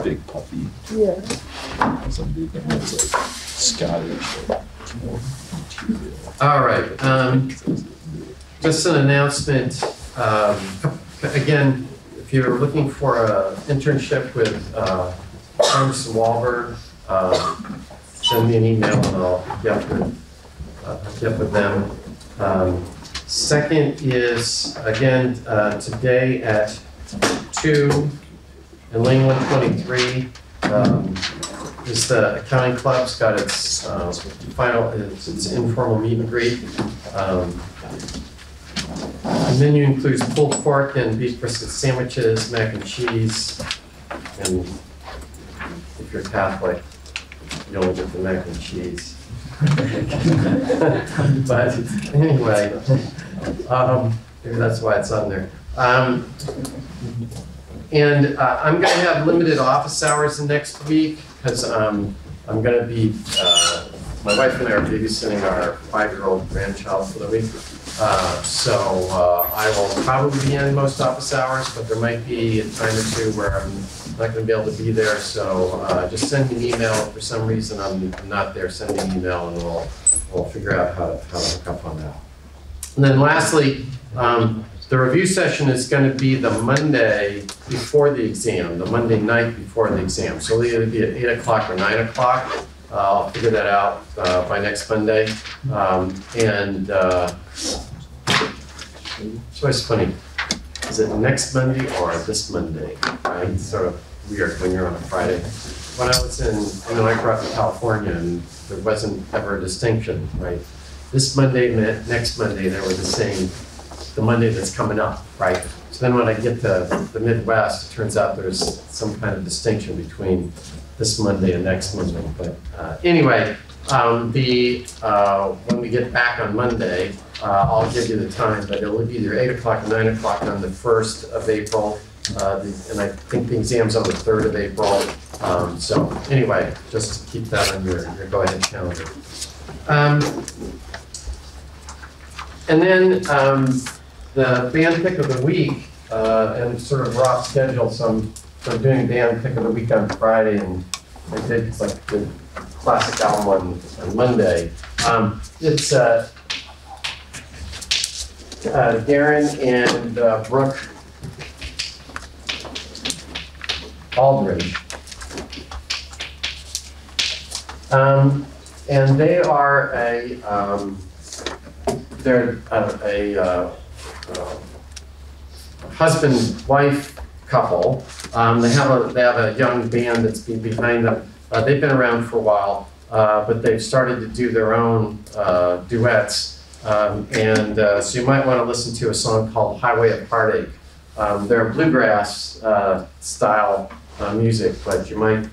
Big puppy. Yeah. Somebody that was like Scottish. All right. Just an announcement. Again, if you're looking for an internship with Ernst & Wahlberg, send me an email and I'll get with them. Second is, again, today at 2 in Lane 123, is the accounting club's got its its informal meet and greet. The menu includes pulled pork and beef brisket sandwiches, mac and cheese, and if you're Catholic, you only get the mac and cheese. But anyway, maybe that's why it's on there. And I'm going to have limited office hours next week because I'm going to be, my wife and I are babysitting our 5-year-old grandchild for the week. So I will probably be in most office hours, but there might be a time or two where I'm not going to be able to be there. So just send me an email. If for some reason I'm not there, send me an email and we'll figure out how to hook up on that. And then lastly, the review session is going to be the Monday before the exam, the Monday night before the exam. So it'll either be at 8 o'clock or 9 o'clock. I'll figure that out by next Monday. It's always funny. Is it next Monday or this Monday? Right? It's sort of weird when you're on a Friday. When I was I grew up in California and there wasn't ever a distinction, right? This Monday meant next Monday they were the same, the Monday that's coming up, right? So then when I get to the Midwest, it turns out there's some kind of distinction between this Monday and next Monday. But anyway, when we get back on Monday, I'll give you the time, but it'll be either 8 o'clock or 9 o'clock on the 1st of April. And I think the exam's on the 3rd of April. So anyway, just keep that on your go-ahead calendar. And then the band pick of the week, and sort of rough schedule. So I'm doing band pick of the week on Friday, and I did like the classic album on Monday. It's Darren and Brooke Aldridge. And they are they're a husband-wife couple. They have a young band that's behind them. They've been around for a while, but they've started to do their own duets. So you might want to listen to a song called Highway of Heartache. They're bluegrass style music, but you might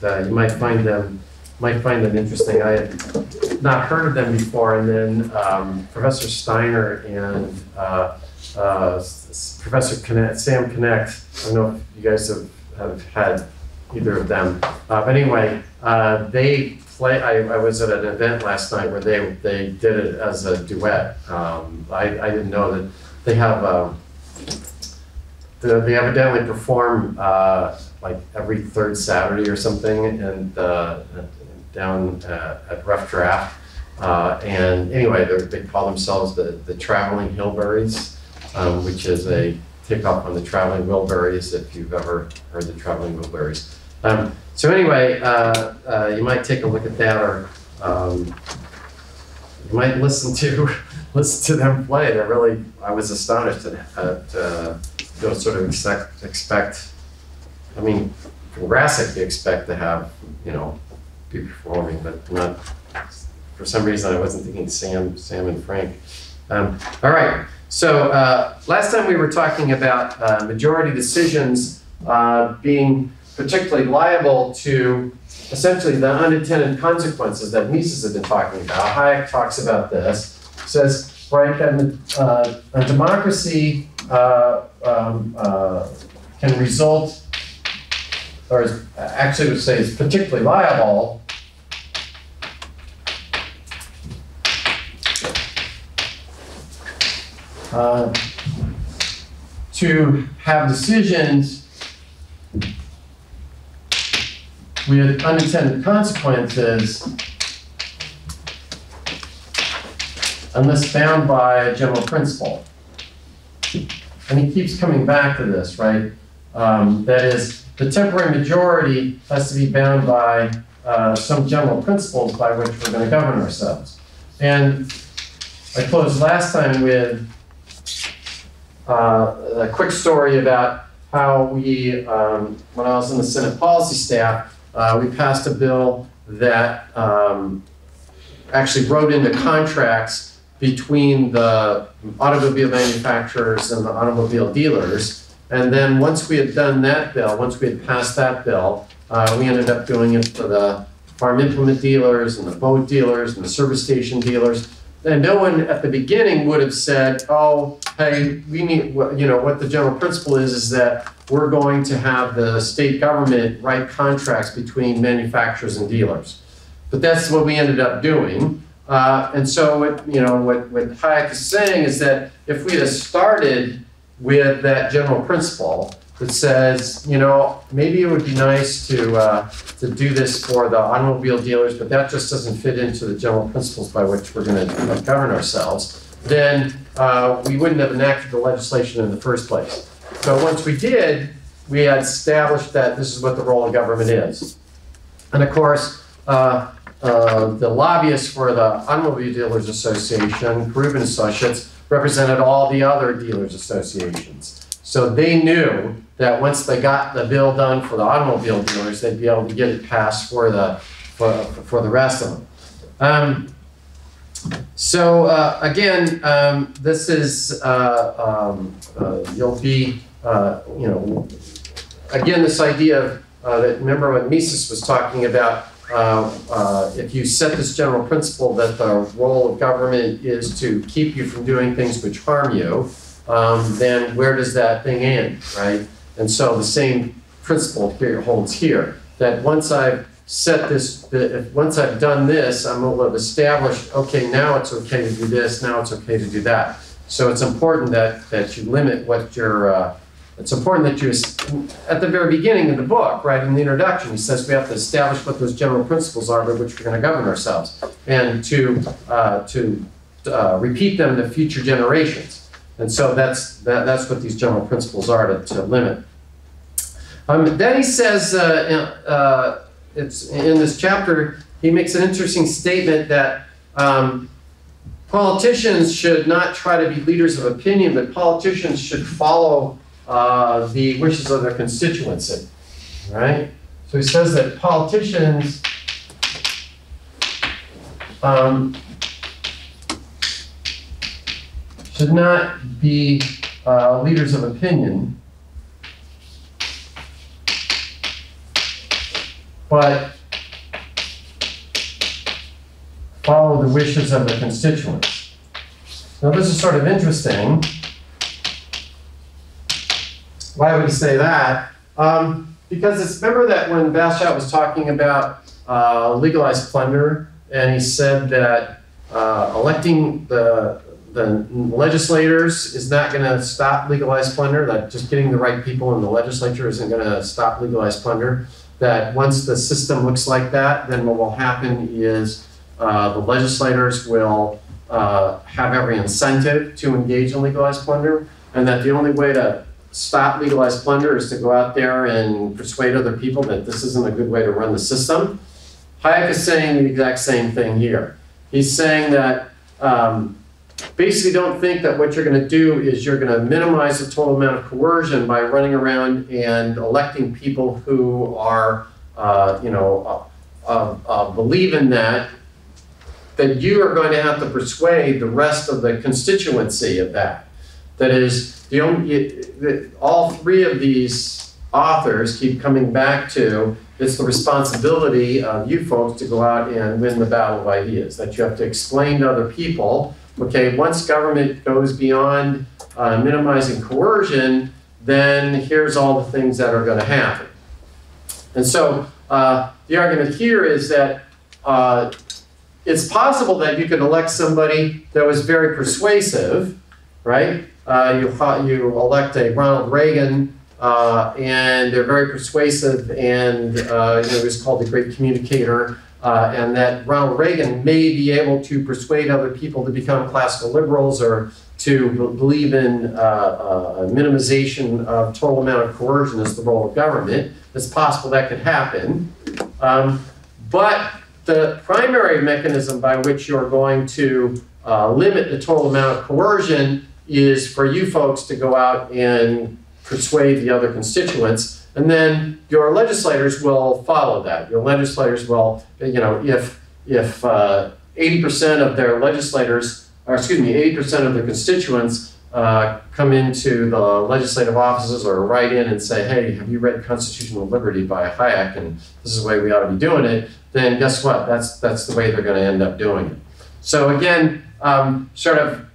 find them interesting. I had not heard of them before, and then Professor Steiner and Professor Sam Connect. I don't know if you guys have had either of them. But anyway, they play. I was at an event last night where they did it as a duet. I didn't know that they have. They evidently perform like every 3rd Saturday or something, and down at Rough Draft. And anyway, they call themselves the Traveling Hillbillies, which is a takeoff on the Traveling Wilburys, if you've ever heard the Traveling Wilburys. So anyway, you might take a look at that, or you might listen to them play. They're really, I was astonished at sort of expect. I mean, from Grassic, you expect to have, be performing, but not, for some reason I wasn't thinking Sam and Frank. All right, so last time we were talking about majority decisions being particularly liable to essentially the unintended consequences that Mises had been talking about. Hayek talks about this, says, right, that a democracy can result, or actually would say is particularly liable to have decisions with unintended consequences unless bound by a general principle. And he keeps coming back to this, right? That is, the temporary majority has to be bound by some general principles by which we're going to govern ourselves. And I closed last time with a quick story about how we, when I was in the Senate policy staff, we passed a bill that actually wrote into contracts between the automobile manufacturers and the automobile dealers. And then once we had done that bill, once we had passed that bill, we ended up doing it for the farm implement dealers and the boat dealers and the service station dealers. And no one at the beginning would have said, oh, hey, we need, you know, what the general principle is that we're going to have the state government write contracts between manufacturers and dealers. But that's what we ended up doing. And so what Hayek is saying is that if we had started with that general principle that says, you know, maybe it would be nice to do this for the automobile dealers, but that just doesn't fit into the general principles by which we're going to govern ourselves, then we wouldn't have enacted the legislation in the first place. So once we did, we had established that this is what the role of government is. And of course, the lobbyists for the Automobile Dealers Association, Rubin Associates, represented all the other dealers associations. So they knew that once they got the bill done for the automobile dealers, they'd be able to get it passed for the rest of them. Again, this is you'll be again this idea of that. Remember what Mises was talking about. If you set this general principle that the role of government is to keep you from doing things which harm you, then where does that thing end, right? And so the same principle here holds here, that once I've set this, once I've done this, I'm able to establish, okay, now it's okay to do this, now it's okay to do that. So it's important that you limit what your, it's important that you, at the very beginning of the book, right, in the introduction, he says we have to establish what those general principles are by which we're going to govern ourselves, and to repeat them to future generations. And so that's what these general principles are, to limit. Then he says, it's in this chapter, he makes an interesting statement that politicians should not try to be leaders of opinion, but politicians should follow the wishes of their constituency, right? So he says that politicians should not be leaders of opinion, but follow the wishes of the constituents. Now this is sort of interesting. Why would he say that? Because it's, remember that when Bastiat was talking about legalized plunder, and he said that electing the legislators is not going to stop legalized plunder, that just getting the right people in the legislature isn't going to stop legalized plunder, that once the system looks like that, then what will happen is the legislators will have every incentive to engage in legalized plunder, and that the only way to stop legalized plunder is to go out there and persuade other people that this isn't a good way to run the system. Hayek is saying the exact same thing here. He's saying that basically don't think that what you're going to do is you're going to minimize the total amount of coercion by running around and electing people who are, believe in that you are going to have to persuade the rest of the constituency of that. That is, all three of these authors keep coming back to, it's the responsibility of you folks to go out and win the battle of ideas, that you have to explain to other people, okay, once government goes beyond minimizing coercion, then here's all the things that are going to happen. And so the argument here is that it's possible that you could elect somebody that was very persuasive, right? You elect a Ronald Reagan, and they're very persuasive, and he was called the great communicator, and that Ronald Reagan may be able to persuade other people to become classical liberals or to believe in a minimization of total amount of coercion as the role of government. It's possible that could happen. But the primary mechanism by which you're going to limit the total amount of coercion is for you folks to go out and persuade the other constituents, and then your legislators will follow that. Your legislators will, if 80% of their legislators, or excuse me, 80% of their constituents come into the legislative offices or write in and say, hey, have you read Constitutional Liberty by Hayek, and this is the way we ought to be doing it, then guess what? That's the way they're going to end up doing it. So again, sort of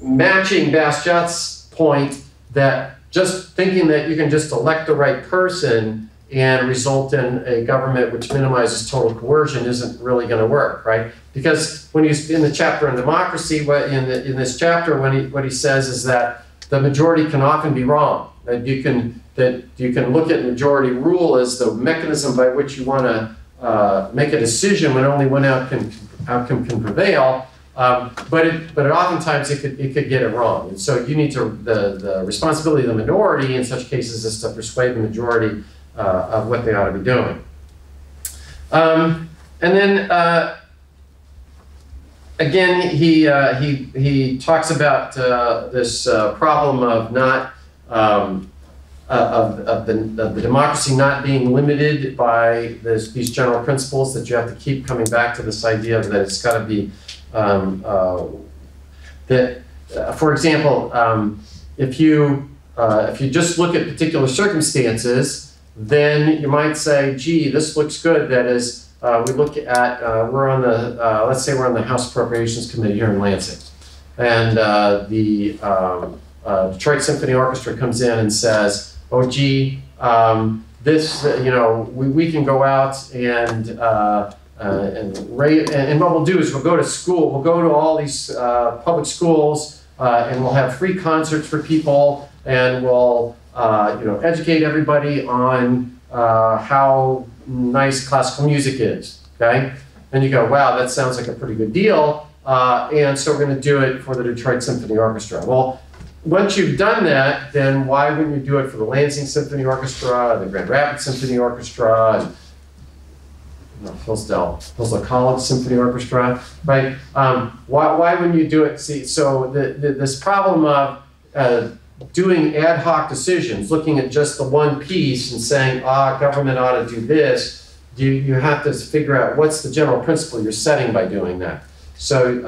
matching Bastiat's point that just thinking that you can just elect the right person and result in a government which minimizes total coercion isn't really going to work, right? Because when he's in the chapter on democracy, in this chapter, what he says is that the majority can often be wrong. That you can look at majority rule as the mechanism by which you want to make a decision when only one outcome can prevail. But oftentimes it could get it wrong, and so you need to the responsibility of the minority in such cases is to persuade the majority of what they ought to be doing. And then again, he talks about this problem of not of the democracy not being limited by these general principles, that you have to keep coming back to this idea that it's got to be for example, if you just look at particular circumstances, then you might say, gee, this looks good. That is, we look at, we're on the, let's say we're on the House Appropriations Committee here in Lansing, and the Detroit Symphony Orchestra comes in and says, oh, gee, this, we can go out and what we'll do is we'll go to school, we'll go to all these public schools, and we'll have free concerts for people, and we'll educate everybody on how nice classical music is, okay? And you go, wow, that sounds like a pretty good deal, and so we're going to do it for the Detroit Symphony Orchestra. Well, once you've done that, then why wouldn't you do it for the Lansing Symphony Orchestra, the Grand Rapids Symphony Orchestra, and Hillsdale College Symphony Orchestra, right? Why wouldn't you do it? See, so this problem of doing ad hoc decisions, looking at just the one piece and saying, government ought to do this, you have to figure out what's the general principle you're setting by doing that. So,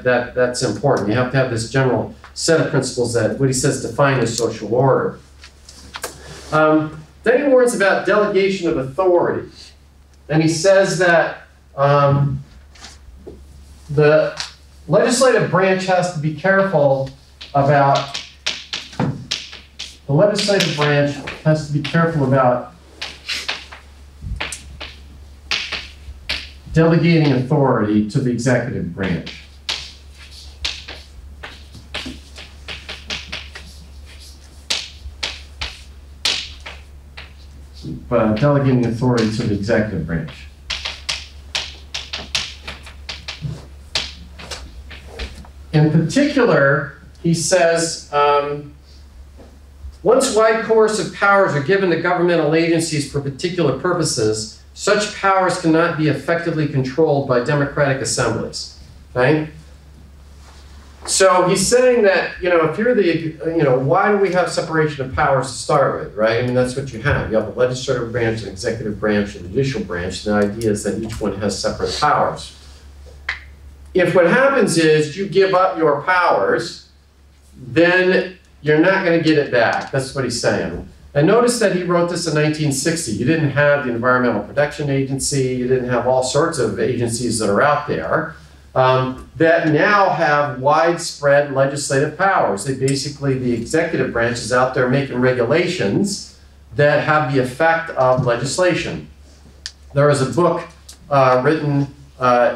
that's important. You have to have this general set of principles that, what he says, define the social order. Then he warns about delegation of authority. And he says that the legislative branch has to be careful about, delegating authority to the executive branch. Delegating authority to the executive branch. In particular, he says, once wide coercive powers are given to governmental agencies for particular purposes, such powers cannot be effectively controlled by democratic assemblies. Okay? So he's saying that, if you're the, why do we have separation of powers to start with, right? I mean, that's what you have. You have the legislative branch, an executive branch, and judicial branch. The idea is that each one has separate powers. If what happens is you give up your powers, then you're not going to get it back. That's what he's saying. And notice that he wrote this in 1960. You didn't have the Environmental Protection Agency. You didn't have all sorts of agencies that are out there. That now have widespread legislative powers. They basically, the executive branch is out there making regulations that have the effect of legislation. There is a book written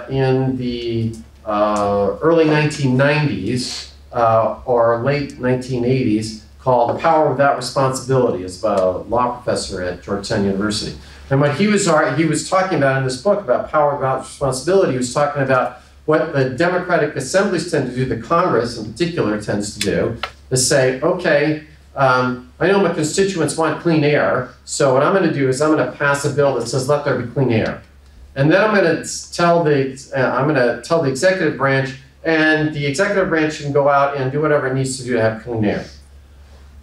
in the early 1990s or late 1980s, called Power Without Responsibility. It's by a law professor at Georgetown University. And what he was talking about in this book about power without responsibility, he was talking about what the Democratic assemblies tend to do, the Congress in particular tends to do, is say, okay, I know my constituents want clean air, so what I'm going to do is I'm going to pass a bill that says let there be clean air. And then I'm going to tell the executive branch, and the executive branch can go out and do whatever it needs to do to have clean air.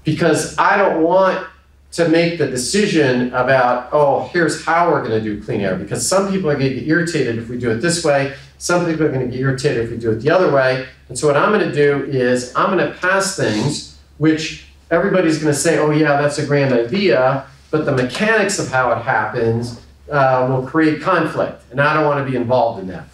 Because I don't want to make the decision about, oh, here's how we're going to do clean air. Because some people are going to get irritated if we do it this way. Some people are going to get irritated if we do it the other way. And so what I'm going to do is I'm going to pass things which everybody's going to say, oh yeah, that's a grand idea, but the mechanics of how it happens will create conflict. And I don't want to be involved in that.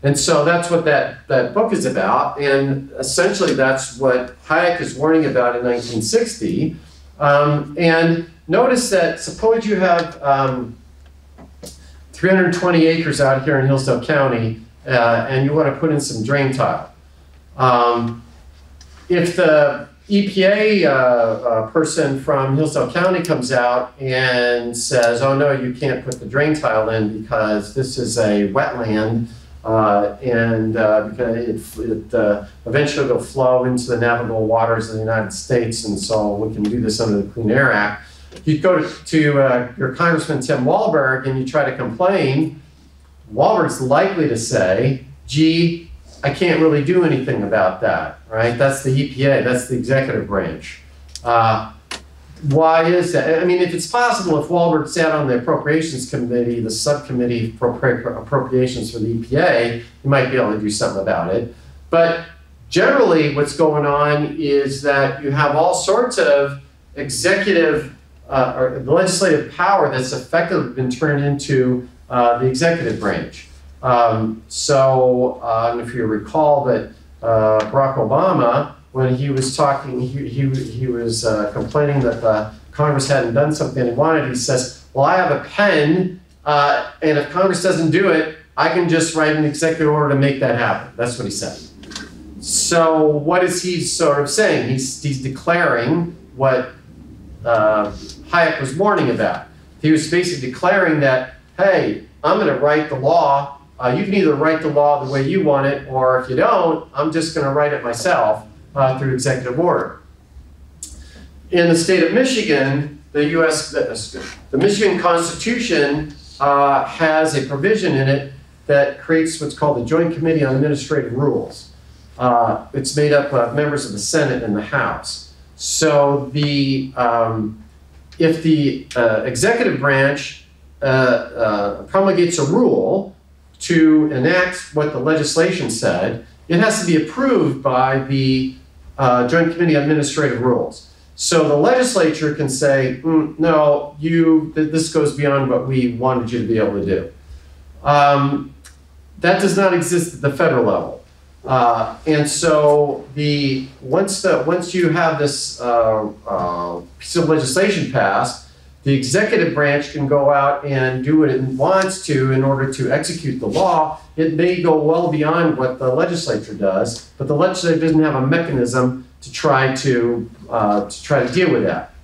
And so that's what that book is about, and essentially that's what Hayek is warning about in 1960. And notice that suppose you have 320 acres out here in Hillsdale County, and you want to put in some drain tile. If the EPA person from Hillsdale County comes out and says, oh no, you can't put the drain tile in because this is a wetland, because it eventually will flow into the navigable waters of the United States, and so we can do this under the Clean Air Act. You go to your Congressman Tim Walberg and you try to complain. Walberg's likely to say, gee, I can't really do anything about that, right? That's the EPA, that's the executive branch. Why is that? I mean, if it's possible, if Walberg sat on the Appropriations Committee, the subcommittee for appropriations for the EPA, you might be able to do something about it. But generally, what's going on is that you have all sorts of executive or legislative power that's effectively been turned into the executive branch. If you recall that Barack Obama, when he was talking, he was complaining that the Congress hadn't done something he wanted. He says, well, I have a pen, and if Congress doesn't do it, I can just write an executive order to make that happen. That's what he said. So what is he sort of saying? He's declaring what Hayek was warning about. He was basically declaring that, hey, I'm going to write the law. You can either write the law the way you want it, or if you don't, I'm just going to write it myself through executive order. In the state of Michigan, the Michigan Constitution has a provision in it that creates what's called the Joint Committee on Administrative Rules. It's made up of members of the Senate and the House. So if the executive branch promulgates a rule to enact what the legislation said, it has to be approved by the Joint Committee on Administrative Rules. So the legislature can say, no, this goes beyond what we wanted you to be able to do. That does not exist at the federal level. And so once you have this piece of legislation passed, the executive branch can go out and do what it wants to in order to execute the law. It may go well beyond what the legislature does, but the legislature doesn't have a mechanism to try to deal with that.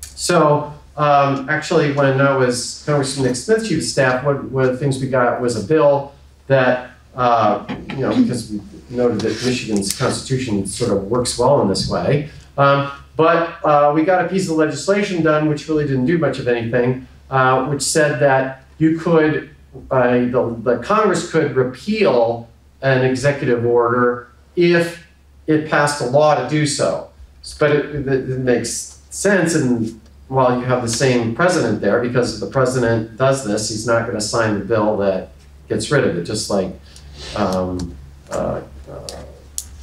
So actually, when I was Congressman Nick Smith's chief of staff, one of the things we got was a bill that because we noted that Michigan's constitution sort of works well in this way. But we got a piece of legislation done which really didn't do much of anything, which said that you could, the Congress could repeal an executive order if it passed a law to do so. But it makes sense, and while you have the same president there, because if the president does this, he's not going to sign the bill that gets rid of it, just like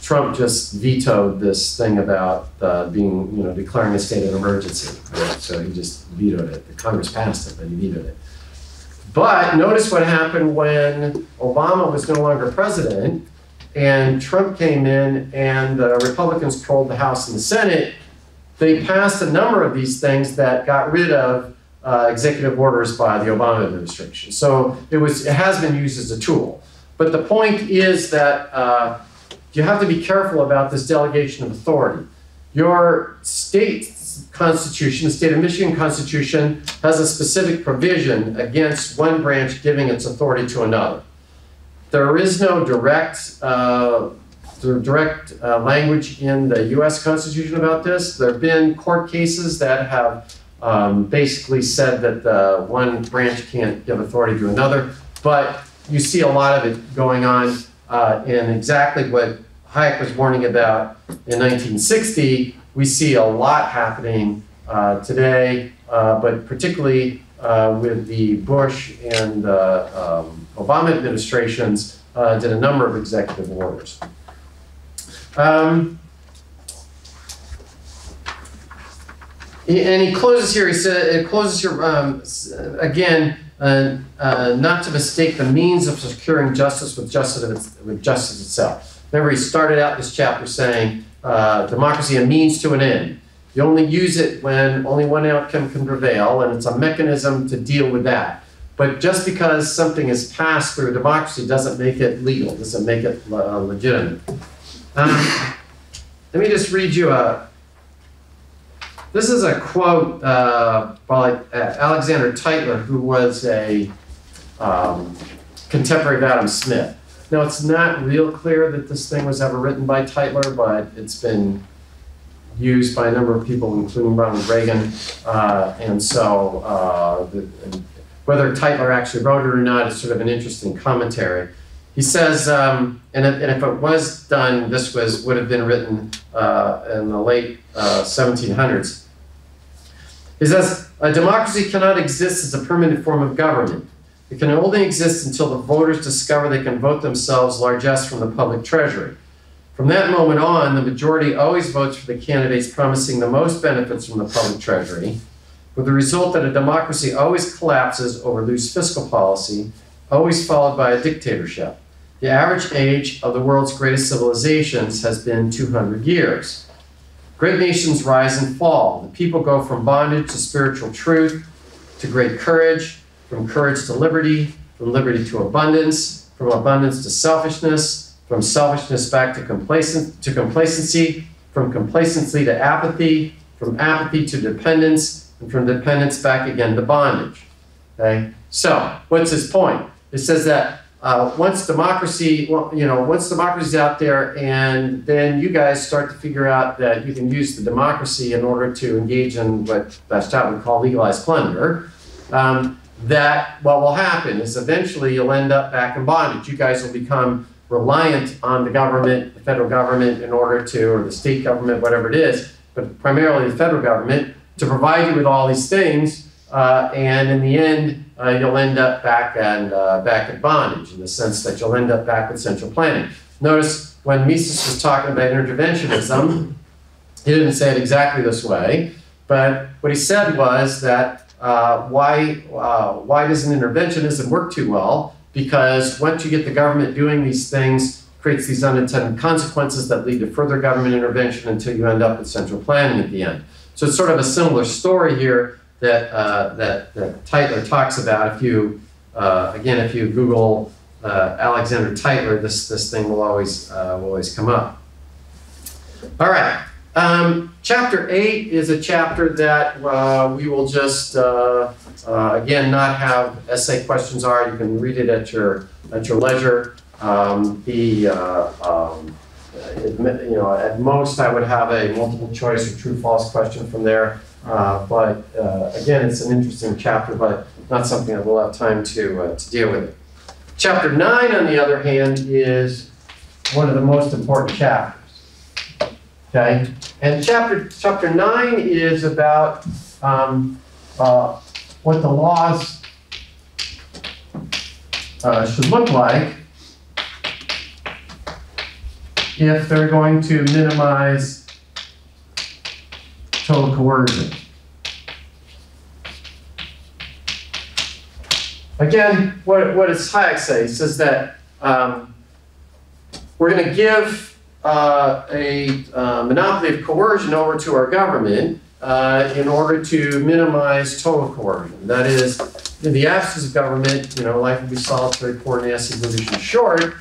Trump just vetoed this thing about declaring a state of emergency. Right? So he just vetoed it. The Congress passed it, but he vetoed it. But notice what happened when Obama was no longer president and Trump came in and the Republicans controlled the House and the Senate. They passed a number of these things that got rid of executive orders by the Obama administration. So it has been used as a tool. But the point is that you have to be careful about this delegation of authority. Your state constitution, the state of Michigan Constitution, has a specific provision against one branch giving its authority to another. There is no direct language in the U.S. Constitution about this. There have been court cases that have basically said that one branch can't give authority to another, but you see a lot of it going on in exactly what Hayek was warning about in 1960. We see a lot happening today, but particularly with the Bush and Obama administrations did a number of executive orders. And he closes here, he said, it closes here, again, not to mistake the means of securing justice with justice itself. Remember, he started out this chapter saying, democracy a means to an end. You only use it when only one outcome can prevail, and it's a mechanism to deal with that. But just because something is passed through a democracy doesn't make it legal, doesn't make it legitimate. Let me just read you this is a quote by Alexander Tytler, who was a contemporary of Adam Smith. Now, it's not real clear that this thing was ever written by Tytler, but it's been used by a number of people, including Ronald Reagan. And so whether Tytler actually wrote it or not is sort of an interesting commentary. He says, and if it was done, this would have been written in the late 1700s. He says, a democracy cannot exist as a permanent form of government. It can only exist until the voters discover they can vote themselves largesse from the public treasury. From that moment on, the majority always votes for the candidates promising the most benefits from the public treasury, with the result that a democracy always collapses over loose fiscal policy, always followed by a dictatorship. The average age of the world's greatest civilizations has been 200 years. Great nations rise and fall. The people go from bondage to spiritual truth, to great courage, from courage to liberty, from liberty to abundance, from abundance to selfishness, from selfishness back to complacency, from complacency to apathy, from apathy to dependence, and from dependence back again to bondage. Okay? So, what's his point? It says that once democracy, once democracy's out there, and then you guys start to figure out that you can use the democracy in order to engage in what Bastiat would call legalized plunder, that what will happen is eventually you'll end up back in bondage. You guys will become reliant on the government, the federal government, in order to, or the state government, whatever it is, but primarily the federal government, to provide you with all these things, and in the end, you'll end up back at bondage, in the sense that you'll end up back with central planning. Notice when Mises was talking about interventionism, he didn't say it exactly this way, but what he said was that why doesn't interventionism work too well? Because once you get the government doing these things, creates these unintended consequences that lead to further government intervention until you end up with central planning at the end. So it's sort of a similar story here that Tytler talks about. If you if you Google Alexander Tytler, this thing will always come up. All right. Chapter 8 is a chapter that we will just again not have essay questions are. You can read it at your leisure. At most I would have a multiple choice or true/false question from there. But again, it's an interesting chapter, but not something that we'll have time to deal with. Chapter 9, on the other hand, is one of the most important chapters. Okay, and chapter 9 is about what the laws should look like if they're going to minimize total coercion. Again, what does Hayek say? He says that we're going to give a monopoly of coercion over to our government in order to minimize total coercion. That is, in the absence of government, life will be solitary, poor, nasty, brutish, and short.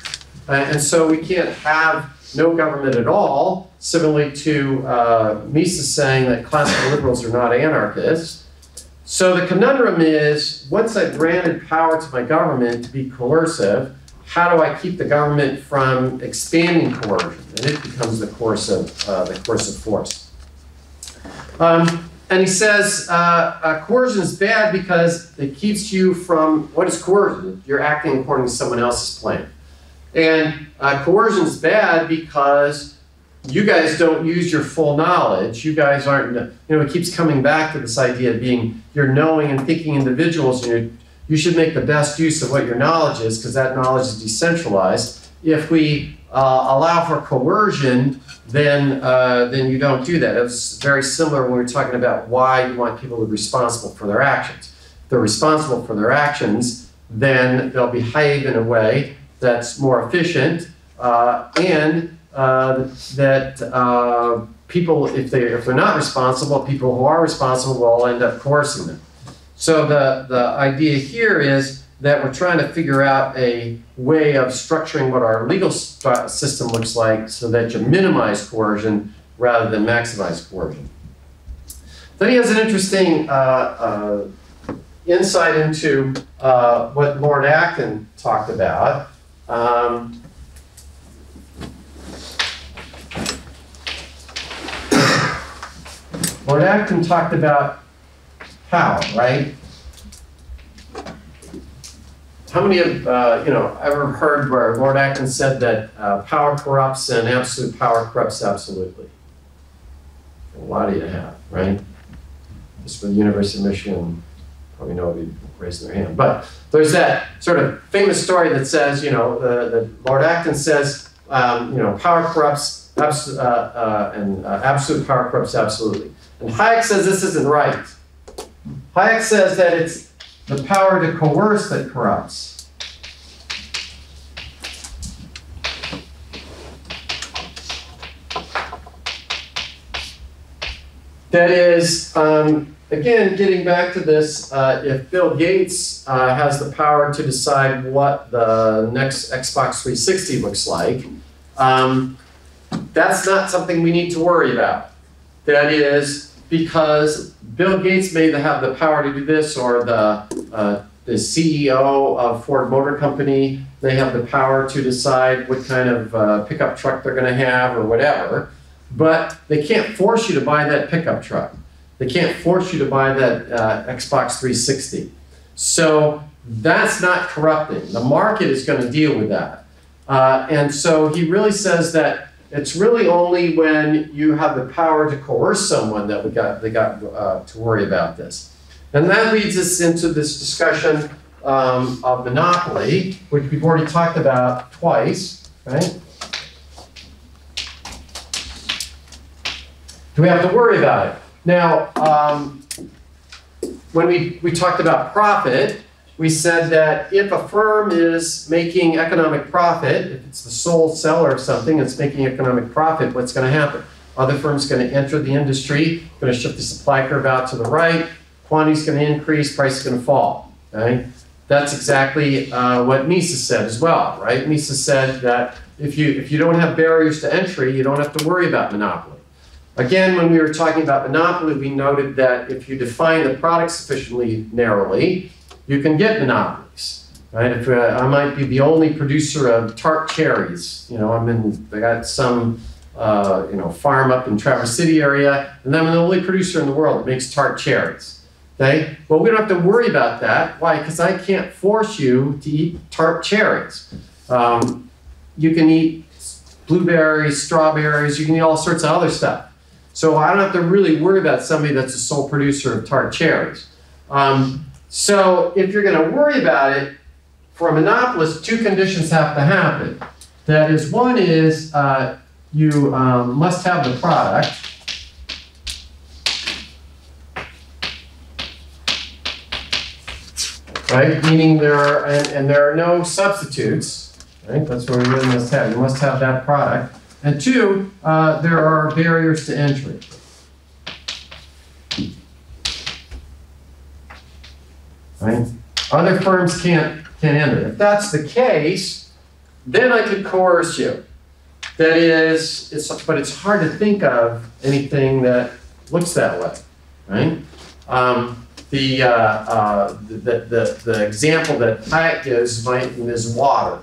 And so we can't have no government at all, similarly to Mises saying that classical liberals are not anarchists. So the conundrum is, once I've granted power to my government to be coercive, how do I keep the government from expanding coercion? And it becomes the coercive force. And he says coercion is bad because it keeps you from, what is coercion? You're acting according to someone else's plan. And coercion is bad because you guys don't use your full knowledge. You guys aren't, it keeps coming back to this idea of being, you're knowing and thinking individuals, and you should make the best use of what your knowledge is, because that knowledge is decentralized. If we allow for coercion, then you don't do that. It was very similar when we were talking about why you want people to be responsible for their actions. If they're responsible for their actions, then they'll behave in a way that's more efficient, and that people, if they're not responsible, people who are responsible will end up coercing them. So the idea here is that we're trying to figure out a way of structuring what our legal system looks like so that you minimize coercion rather than maximize coercion. Then he has an interesting insight into what Lord Acton talked about. Lord Acton talked about power, right? How many have ever heard where Lord Acton said that power corrupts and absolute power corrupts absolutely? A lot of you have, right? Just for the University of Michigan, probably nobody raising their hand. But there's that sort of famous story that says, that Lord Acton says, power corrupts, and absolute power corrupts absolutely. And Hayek says this isn't right. Hayek says that it's the power to coerce that corrupts. That is, again, getting back to this, if Bill Gates has the power to decide what the next Xbox 360 looks like, that's not something we need to worry about. That is, because Bill Gates may have the power to do this, or the CEO of Ford Motor Company, they have the power to decide what kind of pickup truck they're going to have or whatever, but they can't force you to buy that pickup truck. They can't force you to buy that Xbox 360. So that's not corrupting. The market is going to deal with that. And so he really says that it's really only when you have the power to coerce someone that they got to worry about this. And that leads us into this discussion of monopoly, which we've already talked about twice, right? Do we have to worry about it? Now, when we talked about profit, we said that if a firm is making economic profit, if it's the sole seller of something that's making economic profit, what's going to happen? Other firms are going to enter the industry, going to shift the supply curve out to the right, quantity is going to increase, price is going to fall. Okay? That's exactly what Mises said as well, right? Mises said that if you don't have barriers to entry, you don't have to worry about monopoly. Again, when we were talking about monopoly, we noted that if you define the product sufficiently narrowly, you can get monopolies, right? If I might be the only producer of tart cherries, I got some, farm up in Traverse City area, and I'm the only producer in the world that makes tart cherries, okay? Well, we don't have to worry about that. Why? Because I can't force you to eat tart cherries. You can eat blueberries, strawberries, you can eat all sorts of other stuff. So I don't have to really worry about somebody that's a sole producer of tart cherries. So if you're going to worry about it, for a monopolist, two conditions have to happen. That is, one is you must have the product. Right? Meaning there are no substitutes. Right? That's what we really must have. You must have that product. And two, there are barriers to entry. Right? Other firms can't enter. If that's the case, then I could coerce you. That is, but it's hard to think of anything that looks that way, right? The example that Hayek gives is water.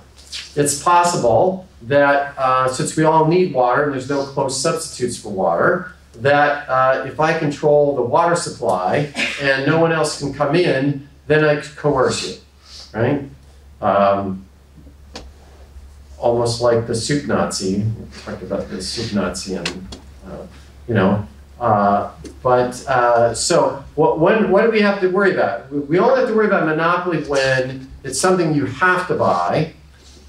It's possible that since we all need water and there's no close substitutes for water, that if I control the water supply and no one else can come in, then I could coerce you, right? Almost like the soup Nazi. We talked about the soup Nazi, and you know. So what do we have to worry about? We only have to worry about monopoly when it's something you have to buy.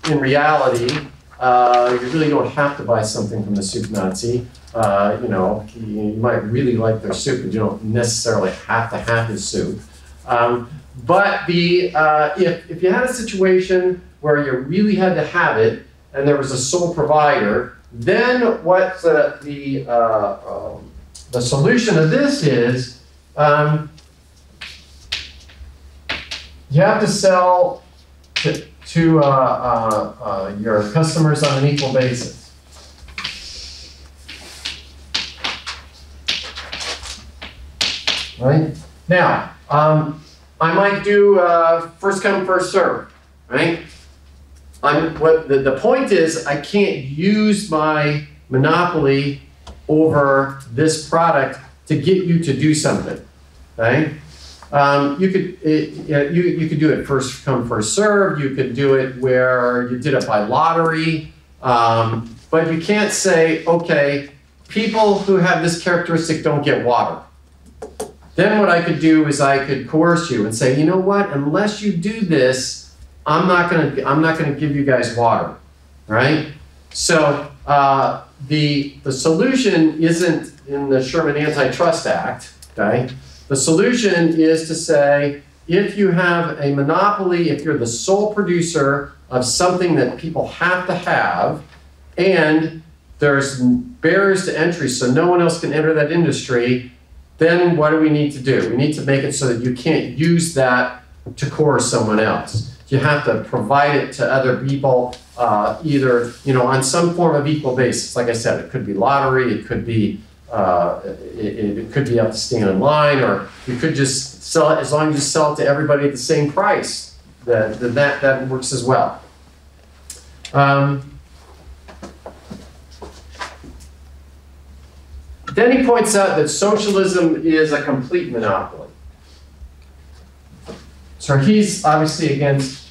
In reality, you really don't have to buy something from the soup Nazi. You know, you might really like their soup, but you don't necessarily have to have his soup. But if you had a situation where you really had to have it, and there was a sole provider, then what the solution of this is, you have to sell to your customers on an equal basis. Right? Now, I might do first come, first serve, right? The point is, I can't use my monopoly over this product to get you to do something, right? You could do it first come, first serve. You could do it where you did it by lottery. But you can't say, okay, people who have this characteristic don't get water. Then what I could do is I could coerce you and say, you know what? Unless you do this, I'm not gonna give you guys water, right? So the solution isn't in the Sherman Antitrust Act, okay? The solution is to say, if you have a monopoly, if you're the sole producer of something that people have to have, and there's barriers to entry so no one else can enter that industry, then what do we need to do? We need to make it so that you can't use that to coerce someone else. You have to provide it to other people, either on some form of equal basis. Like I said, it could be lottery, it could be it could be up to stand in line, or you could just sell it as long as you sell it to everybody at the same price. That works as well. Then he points out that socialism is a complete monopoly. So he's obviously against.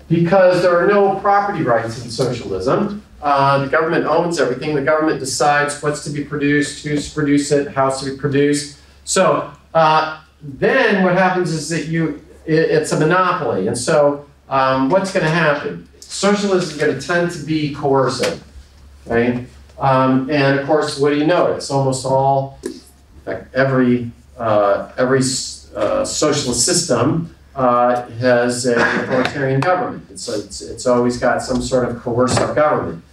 Because there are no property rights in socialism. The government owns everything. The government decides what's to be produced, who's to produce it, how it's to be produced. So then what happens is that it's a monopoly. And so what's going to happen? Socialism is going to tend to be coercive, right? And of course, what do you notice? Almost all, in fact, every socialist system has an authoritarian government. It's always got some sort of coercive government.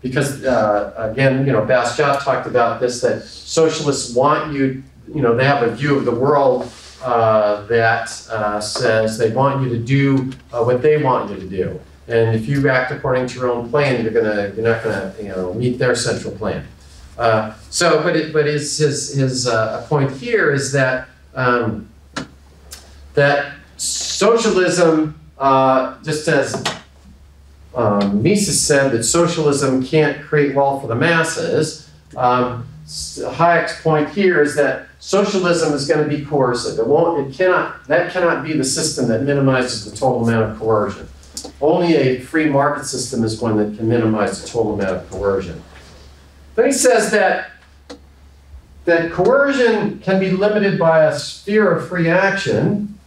Because again, Bastiat talked about this, that socialists want you, they have a view of the world that says they want you to do what they want you to do. And if you act according to your own plan, you're not gonna meet their central plan. But his point here is that that socialism, just as Mises said, that socialism can't create wealth for the masses. Hayek's point here is that socialism is going to be coercive. That cannot be the system that minimizes the total amount of coercion. Only a free market system is one that can minimize the total amount of coercion. Then he says that coercion can be limited by a sphere of free action.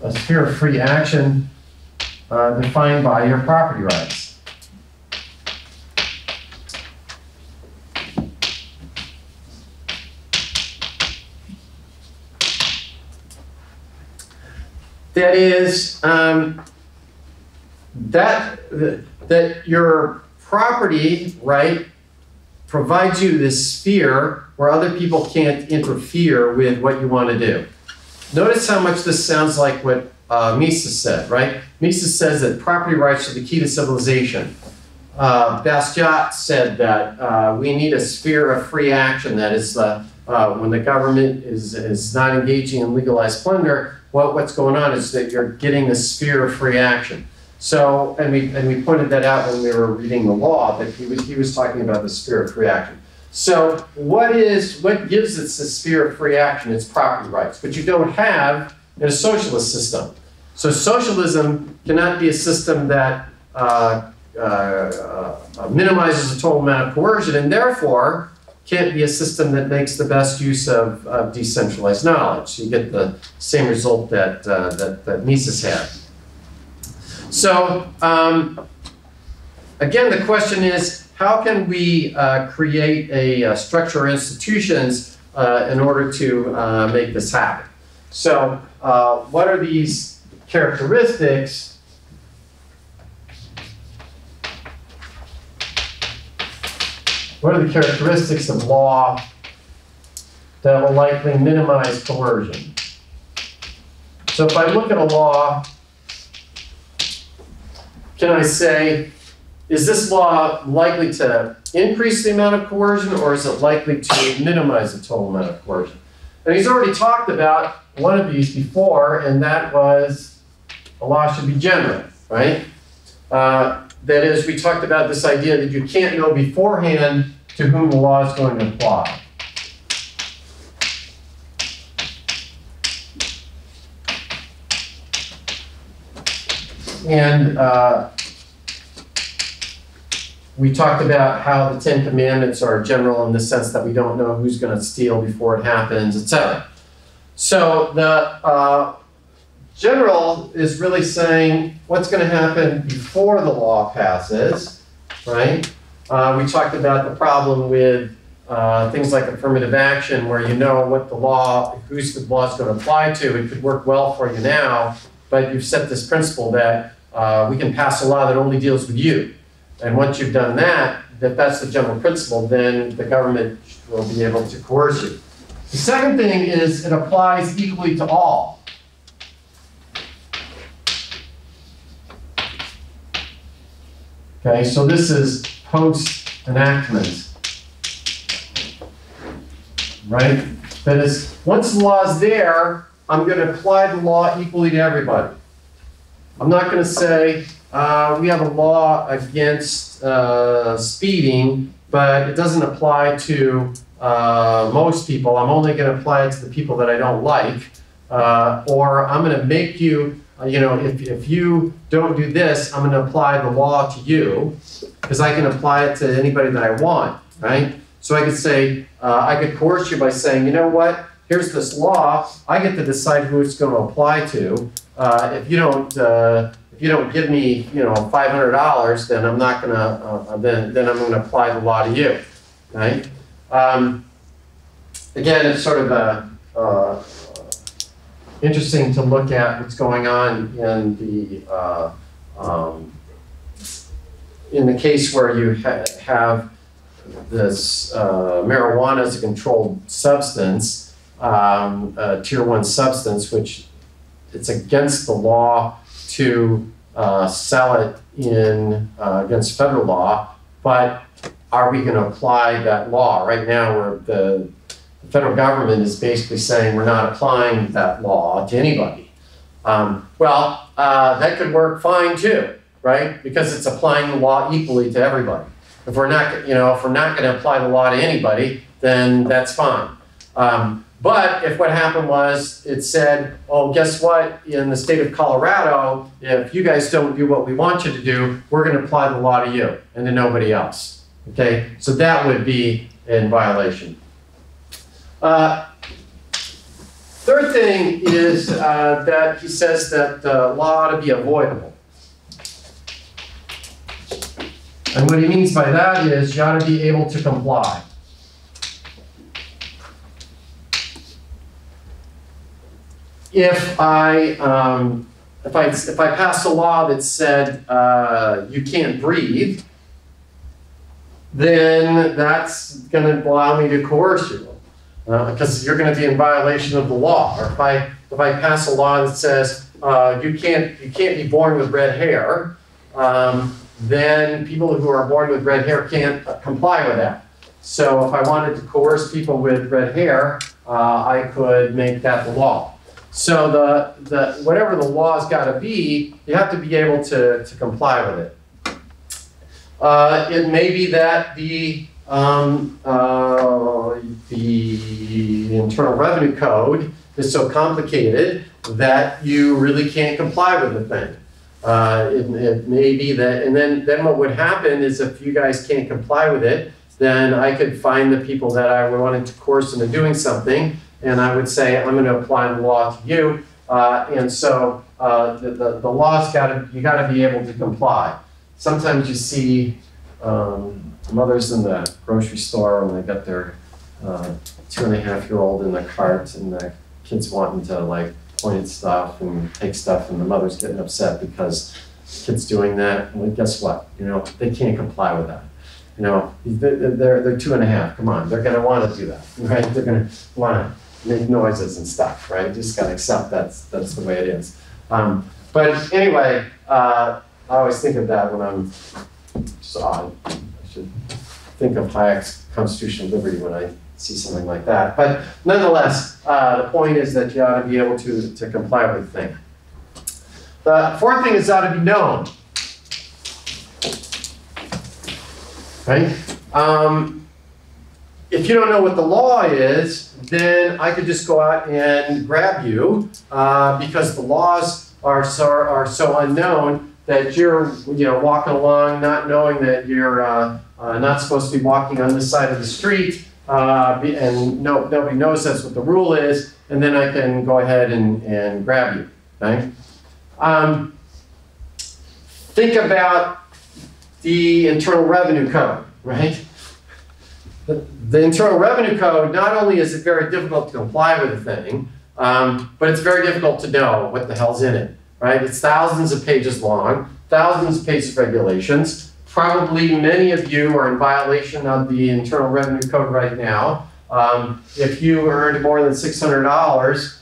A sphere of free action defined by your property rights. that is that your property, right, provides you this sphere where other people can't interfere with what you want to do. Notice how much this sounds like what Mises said, right? Mises says that property rights are the key to civilization. Bastiat said that we need a sphere of free action. That is, when the government is not engaging in legalized plunder, what's going on is that you're getting a sphere of free action. So, and we pointed that out when we were reading the law, that he was talking about the sphere of free action. So, what gives us the sphere of free action? It's property rights, but you don't have in a socialist system. So, socialism cannot be a system that minimizes the total amount of coercion, and therefore can't be a system that makes the best use of decentralized knowledge. So you get the same result that Mises had. So again, the question is, how can we create a structure or institutions in order to make this happen? So what are these characteristics? What are the characteristics of law that will likely minimize coercion? So if I look at a law, can I say, is this law likely to increase the amount of coercion, or is it likely to minimize the total amount of coercion? And he's already talked about one of these before, and that was a law should be general, right? That is, we talked about this idea that you can't know beforehand to whom the law is going to apply. And we talked about how the Ten Commandments are general in the sense that we don't know who's going to steal before it happens, etc. So the general is really saying what's going to happen before the law passes, right? We talked about the problem with things like affirmative action, where you know what the law, who's the law is going to apply to. It could work well for you now, but you've set this principle that we can pass a law that only deals with you. And once you've done that, that's the general principle, then the government will be able to coerce you. The second thing is it applies equally to all. Okay, so this is post-enactment, right? That is, once the law is there, I'm going to apply the law equally to everybody. I'm not going to say, we have a law against speeding, but it doesn't apply to most people. I'm only going to apply it to the people that I don't like. Or I'm going to make you, if you don't do this, I'm going to apply the law to you, because I can apply it to anybody that I want, right? So I could say, I could coerce you by saying, you know what, here's this law, I get to decide who it's going to apply to. If you don't give me, $500, then I'm not gonna, then I'm gonna apply the law to you, right? Again, it's sort of interesting to look at what's going on in the case where you have this marijuana as a controlled substance, tier 1 substance, which it's against the law to sell it in against federal law, but are we going to apply that law? Right now, the federal government is basically saying we're not applying that law to anybody. That could work fine too, right? Because it's applying the law equally to everybody. If we're not, if we're not going to apply the law to anybody, then that's fine. But if what happened was it said, oh, guess what? In the state of Colorado, if you guys don't do what we want you to do, we're going to apply the law to you and to nobody else. Okay? So that would be in violation. Third thing is that he says that law ought to be avoidable. And what he means by that is you ought to be able to comply. if I passed a law that said you can't breathe, then that's going to allow me to coerce you, because you're going to be in violation of the law. Or if I pass a law that says you can't be born with red hair, then people who are born with red hair can't comply with that. So if I wanted to coerce people with red hair, I could make that the law. So whatever the law's got to be, you have to be able to comply with it. It may be that the Internal Revenue Code is so complicated that you really can't comply with the thing. It may be that, and then what would happen is if you guys can't comply with it, then I could find the people that I wanted to coerce into doing something, and I would say, I'm going to apply the law to you. And so the law's you got to be able to comply. Sometimes you see mothers in the grocery store when they got their 2.5-year-old in the cart, and the kids wanting to like point at stuff and take stuff, and the mother's getting upset because the kid's doing that. Well, guess what? You know, they can't comply with that. You know, they're 2.5. Come on, they're going to want to do that, right? They're going to want to make noises and stuff, right? You just got to accept that's the way it is. But anyway, I always think of that when I'm just odd. I should think of Hayek's Constitution of Liberty when I see something like that. But nonetheless, the point is that you ought to be able to comply with the thing. The fourth thing is ought to be known. Right? If you don't know what the law is, then I could just go out and grab you because the laws are so unknown that you're walking along not knowing that you're not supposed to be walking on this side of the street, and nobody knows that's what the rule is, and then I can go ahead and grab you. Okay? Think about the Internal Revenue Code, right? The Internal Revenue Code, not only is it very difficult to comply with the thing, but it's very difficult to know what the hell's in it, right? It's thousands of pages long, thousands of pages of regulations. Probably many of you are in violation of the Internal Revenue Code right now. If you earned more than $600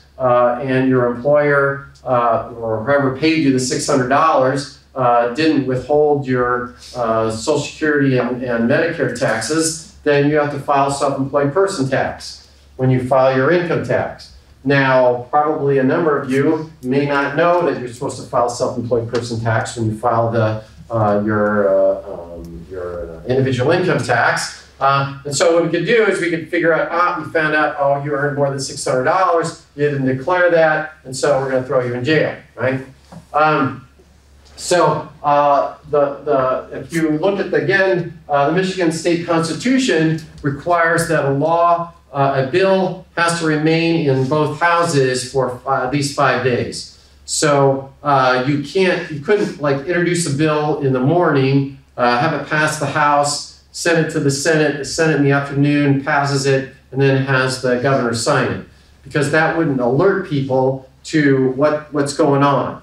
and your employer or whoever paid you the $600 didn't withhold your Social Security and Medicare taxes, then you have to file self-employed person tax when you file your income tax. Now, probably a number of you may not know that you're supposed to file self-employed person tax when you file your individual income tax. And so what we could do is we could figure out, we found out, oh, you earned more than $600, you didn't declare that, and so we're going to throw you in jail, right? If you look at, again, the Michigan State Constitution requires that a bill has to remain in both houses for at least 5 days. So you couldn't like introduce a bill in the morning, have it pass the House, send it to the Senate in the afternoon, passes it, and then has the governor sign it, because that wouldn't alert people to what's going on.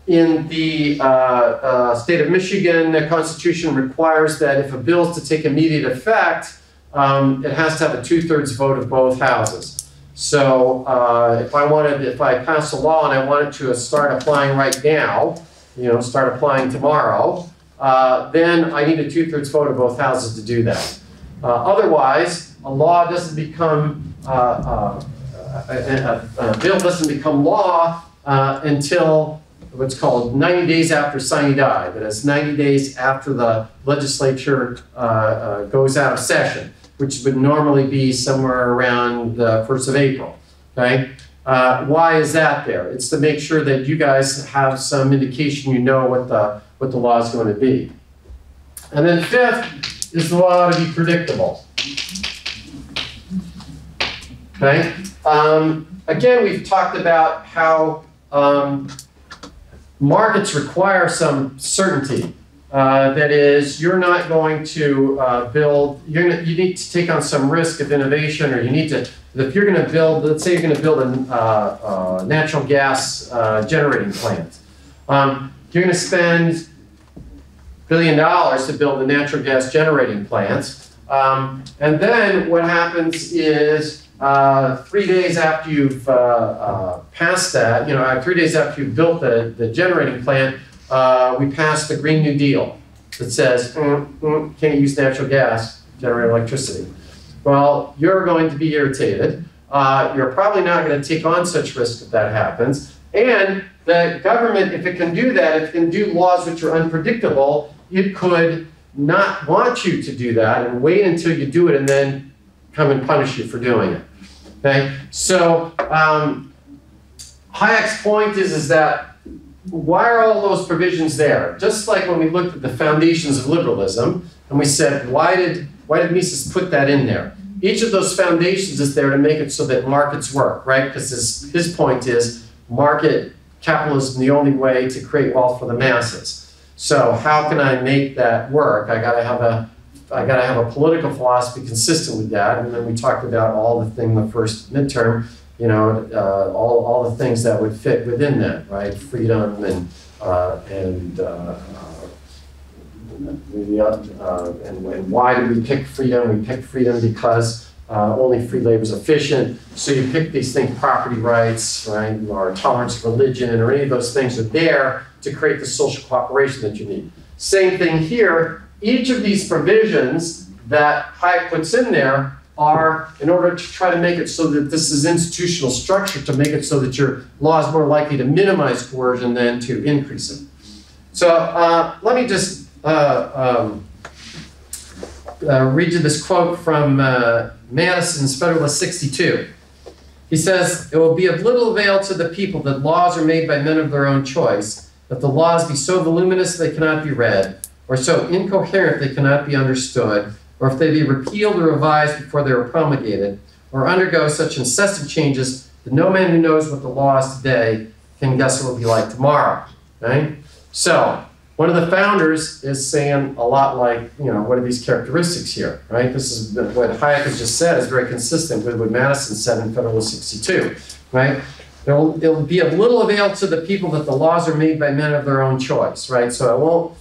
In the state of Michigan, the Constitution requires that if a bill is to take immediate effect, it has to have a 2/3 vote of both houses. So if I pass a law and I wanted to start applying right now, start applying tomorrow, then I need a 2/3 vote of both houses to do that. Otherwise, a law doesn't become a bill doesn't become law until what's called 90 days after sine die. That is 90 days after the legislature goes out of session, which would normally be somewhere around the 1st of April. Okay? Why is that there? It's to make sure that you guys have some indication you know what the law is going to be. And then fifth is the law to be predictable. Okay? Again, we've talked about how markets require some certainty. That is, you're not going to you need to take on some risk of innovation, or you need to, if you're going to build, let's say you're going to build a natural gas generating plant. You're going to spend $1 billion to build a natural gas generating plant. And then what happens is 3 days after you've passed that, 3 days after you've built the generating plant, we passed the Green New Deal that says, can't use natural gas to generate electricity. Well, you're going to be irritated. You're probably not going to take on such risk if that happens. And the government, if it can do that, if it can do laws which are unpredictable, it could not want you to do that and wait until you do it and then come and punish you for doing it. Okay? So Hayek's point is that why are all those provisions there? Just like when we looked at the foundations of liberalism and we said, why did Mises put that in there? Each of those foundations is there to make it so that markets work, right? Because his point is market capitalism the only way to create wealth for the masses. So how can I make that work? I gotta have a political philosophy consistent with that. And then we talked about all the things in the first midterm, all the things that would fit within that, right? Freedom and why did we pick freedom? We picked freedom because only free labor is efficient. So you pick these things, property rights, right, or tolerance of religion, or any of those things are there to create the social cooperation that you need. Same thing here. Each of these provisions that Hayek puts in there are in order to try to make it so that this is institutional structure, to make it so that your law is more likely to minimize coercion than to increase it. So let me just read you this quote from Madison's Federalist 62. He says, "It will be of little avail to the people that laws are made by men of their own choice, that the laws be so voluminous they cannot be read, or so incoherent they cannot be understood, or if they be repealed or revised before they are promulgated, or undergo such incessant changes that no man who knows what the law is today can guess what it will be like tomorrow." Right? So one of the founders is saying a lot like, what are these characteristics here, right? This is what Hayek has just said is very consistent with what Madison said in Federalist 62, right? It'll be of little avail to the people that the laws are made by men of their own choice, right? So it won't,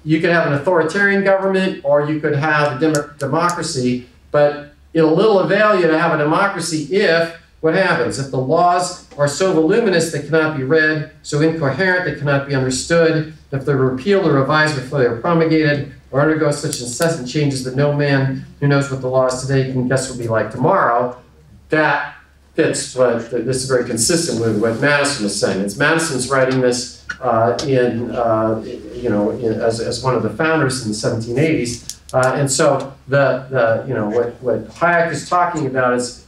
you could have an authoritarian government or you could have a democracy, but it'll little avail you to have a democracy if, what happens? If the laws are so voluminous they cannot be read, so incoherent they cannot be understood, if they're repealed or revised before they are promulgated, or undergo such incessant changes that no man who knows what the law is today can guess what will be like tomorrow, that fits what, this is very consistent with what Madison is saying. It's Madison's writing this as one of the founders in the 1780s. And so what Hayek is talking about is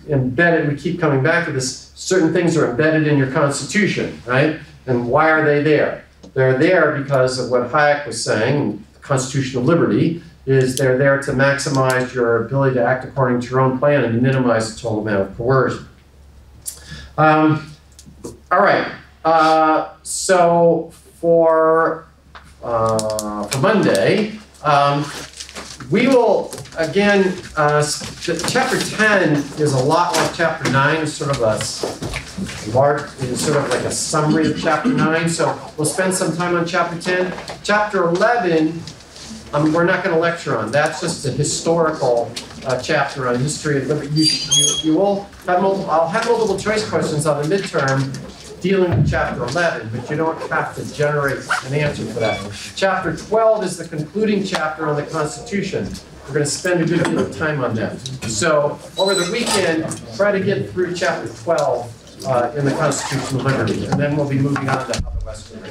embedded, we keep coming back to this, certain things are embedded in your Constitution, right? And why are they there? They're there because of what Hayek was saying, constitutional liberty, is they're there to maximize your ability to act according to your own plan and to minimize the total amount of coercion. All right, so for Monday, we will, again, chapter 10 is a lot like chapter 9, sort of like a summary of chapter 9, so we'll spend some time on chapter 10. Chapter 11, we're not going to lecture on. That's just a historical chapter on history of liberty. You will have I'll have multiple choice questions on the midterm dealing with chapter 11, but you don't have to generate an answer for that. Chapter 12 is the concluding chapter on the Constitution. We're going to spend a good bit of time on that. So over the weekend, try to get through chapter 12 in the Constitution of Liberty, and then we'll be moving on to how the West will